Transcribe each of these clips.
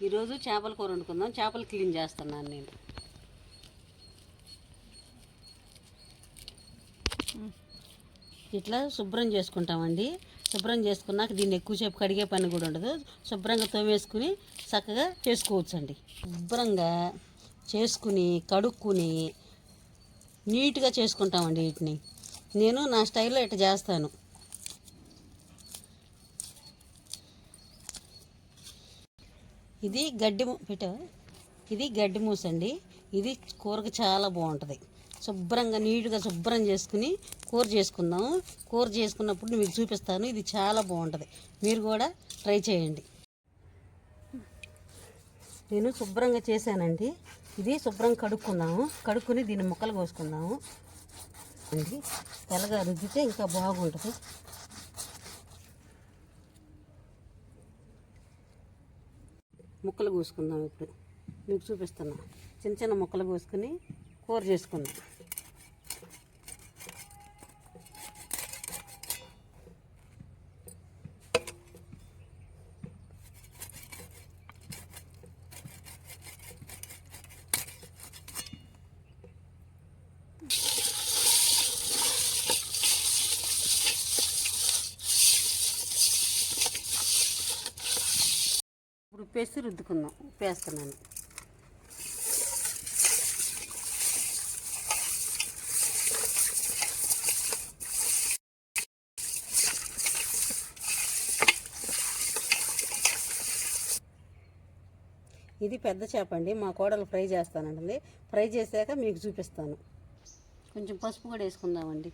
ఈరోజు చేపల కూర వండుకుందాం. చేపలు క్లీన్ చేస్తున్నాను నేను. ఇట్లా శుభ్రం చేసుకుంటామండి. శుభ్రం చేసుకున్నాక దీన్ని ఎక్కువసేపు కడిగే పని కూడా ఉండదు. శుభ్రంగా తోమేసుకుని చక్కగా చేసుకోవచ్చండి. శుభ్రంగా చేసుకుని కడుక్కుని నీట్గా చేసుకుంటామండి. వీటిని నేను నా స్టైల్లో ఇట్లా చేస్తాను. ఇది గడ్డి మూస అండి. ఇది కూరకు చాలా బాగుంటుంది. శుభ్రంగా నీట్గా శుభ్రం చేసుకుని కూర చేసుకుందాము. కూర చేసుకున్నప్పుడు మీకు చూపిస్తాను. ఇది చాలా బాగుంటుంది. మీరు కూడా ట్రై చేయండి. నేను శుభ్రంగా చేశానండి. ఇది శుభ్రంగా కడుక్కుని దీన్ని ముక్కలు కోసుకుందాము అండి. తెల్లగా రుద్దితే ఇంకా బాగుంటుంది. ముక్కలు కోసుకుందాం. ఇప్పుడు మీకు చూపిస్తున్నా. చిన్న చిన్న ముక్కలు కోసుకుని కూర చేసుకుందాం. ఇప్పుడు ఉప్పేసి రుద్దుకుందాం. ఉప్పేస్తున్నాను. ఇది పెద్ద చేప అండి. మా కోడలు ఫ్రై చేస్తానండి. ఫ్రై చేశాక మీకు చూపిస్తాను. కొంచెం పసుపు కూడా వేసుకుందామండి.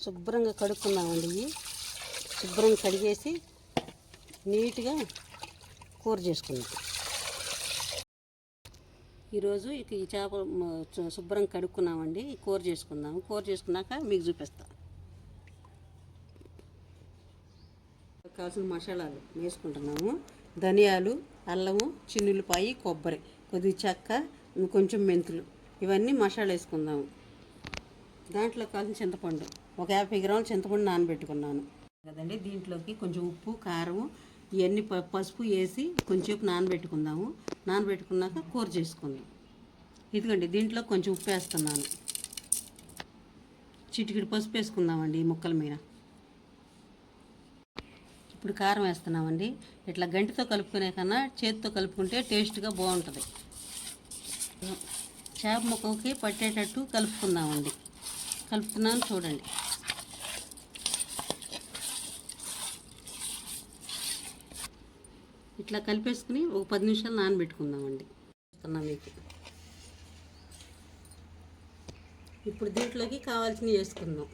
శుభ్రంగా కడుక్కున్నామండి. ఇవి శుభ్రంగా కడిగేసి నీట్గా కూర చేసుకుందాం. ఈరోజు ఈ చేప శుభ్రంగా కడుక్కున్నామండి. కూర చేసుకుందాము. కూర చేసుకున్నాక మీకు చూపిస్తాను. కావాల్సిన మసాలాలు వేసుకుంటున్నాము. ధనియాలు, అల్లము, చిన్నులపాయి, కొబ్బరి, కొద్దిగా చెక్క, కొంచెం మెంతులు, ఇవన్నీ మసాలా వేసుకుందాము. దాంట్లో కావాల్సిన చింతపండు, ఒక 50 గ్రాముల చింతపండు నానబెట్టుకున్నాను కదండి. దీంట్లోకి కొంచెం ఉప్పు, కారం, ఇవన్నీ పసుపు వేసి కొంచెంసేపు నానబెట్టుకుందాము. నానబెట్టుకున్నాక కూర చేసుకుందాం. ఇదిగోండి దీంట్లో కొంచెం ఉప్పు వేస్తున్నాను. చిటికెడు పసుపు వేసుకుందామండి ఈ ముక్కల మీద. ఇప్పుడు కారం వేస్తున్నామండి. ఇట్లా గంటితో కలుపుకునే కన్నా చేతితో కలుపుకుంటే టేస్ట్గా బాగుంటుంది. చేప ముక్కకి పట్టేటట్టు కలుపుకుందామండి. కలుపుతున్నాను చూడండి. ఇట్లా కలిపేసుకుని ఒక 10 నిమిషాలు నానబెట్టుకుందామండి. మీకు ఇప్పుడు దీంట్లోకి కావాల్సినవి వేసుకుందాం.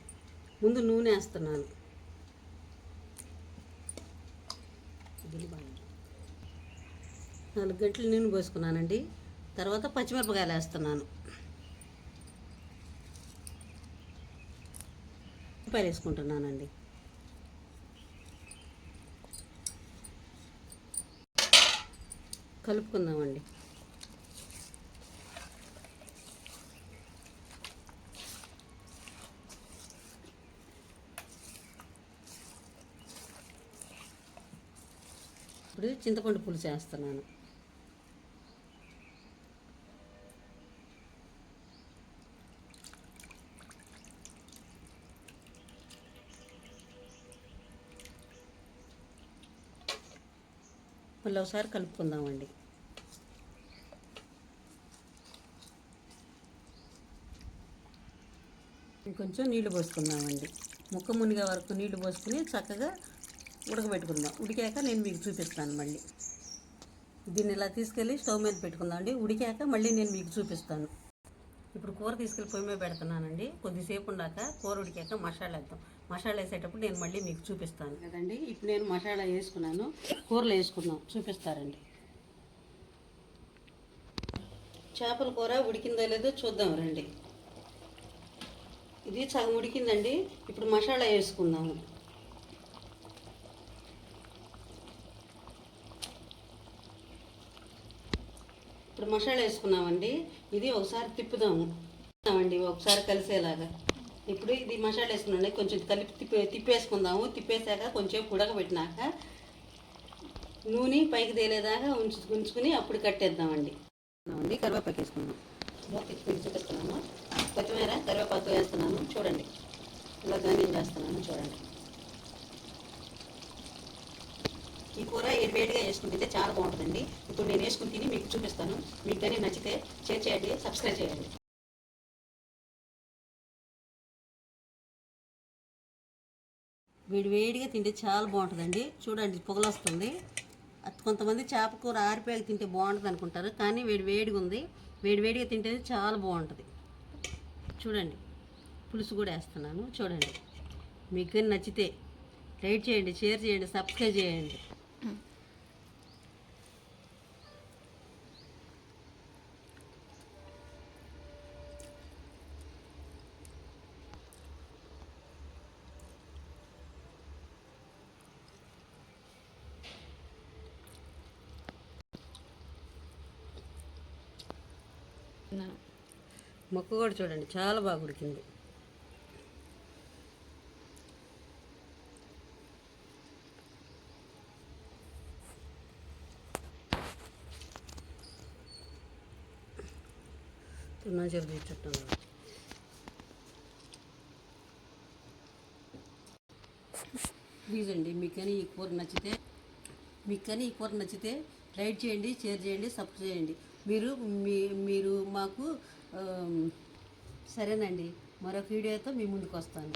ముందు నూనె వేస్తున్నాను. 4 గంటలు నూనె పోసుకున్నానండి. తర్వాత పచ్చిమిరపకాయలు వేస్తున్నాను. ఉల్లిపాయలు వేసుకుంటున్నానండి. కలుపుకుందామండి. ఇప్పుడు చింతపండు పులుసు వేస్తున్నాను. మళ్ళీ ఒకసారి కలుపుకుందామండి. కొంచెం నీళ్లు పోసుకుందామండి. ముక్క మునిగే వరకు నీళ్లు పోసుకుని చక్కగా ఉడకబెట్టుకుందాం. ఉడికాక నేను మీకు చూపిస్తాను. మళ్ళీ దీన్ని ఇలా తీసుకెళ్ళి స్టవ్ మీద పెట్టుకుందామండి. ఉడికాక మళ్ళీ నేను మీకు చూపిస్తాను. ఇప్పుడు కూర తీసుకెళ్ళి పొయ్యి మీద పెడుతున్నానండి. కొద్దిసేపు ఉన్నాక కూర ఉడికాక మసాలా వేద్దాం. మసాలా వేసేటప్పుడు నేను మళ్ళీ మీకు చూపిస్తాను కదండి. ఇప్పుడు నేను మసాలా వేసుకున్నాను. కూరలో వేసుకుందాం, చూపిస్తారండి. చేపల కూర ఉడికిందో లేదో చూద్దాం రండి. ఇది సగం ఉడికిందండి. ఇప్పుడు మసాలా వేసుకుందాము. ఇప్పుడు మసాలా వేసుకున్నామండి. ఇది ఒకసారి తిప్పుదాము. అండి ఒకసారి కలిసేలాగా. ఇప్పుడు ఇది మసాలా వేసుకున్నాండి, కొంచెం కలిపి తిప్పేసుకుందాము. తిప్పేసాక కొంచెం ఉడకబెట్టినాక నూనె పైకి తేలేదాకా ఉంచుకుని అప్పుడు కట్టేద్దామండి. కరివేపాకు వేసుకున్నాం, చూపిస్తున్నాము. కొత్తిమీర కరివేపాకు వేస్తున్నాను చూడండి. ఇలా ధనియం చేస్తున్నాను చూడండి. ఈ కూర వేడిగా వేసుకుంటే చాలా బాగుంటుందండి. ఇప్పుడు నేను వేసుకుని తిని మీకు చూపిస్తాను. మీకు కానీ నచ్చితే షేర్ చేయండి, సబ్స్క్రైబ్ చేయండి. వేడిగా తింటే చాలా బాగుంటుందండి. చూడండి పొగలు వస్తుంది. కొంతమంది చేప కూర ఆరిపోయాక తింటే బాగుంటుంది అనుకుంటారు, కానీ వేడిగా ఉంది. వేడిగా తింటేనే చాలా బాగుంటుంది. చూడండి పులుసు కూడా వేస్తున్నాను చూడండి. మీకు కానీ నచ్చితే లైక్ చేయండి, షేర్ చేయండి, సబ్స్క్రైబ్ చేయండి. మొక్క కూడా చూడండి చాలా బాగా ఉడికింది. తున్నా చుట్టూ ప్లీజ్ అండి, మీకు కానీ ఈ కూర నచ్చితే లైక్ చేయండి, షేర్ చేయండి, సబ్స్క్రైబ్ చేయండి. మీరు మాకు సరేనండి. మరొక వీడియోతో మీ ముందుకు వస్తాను.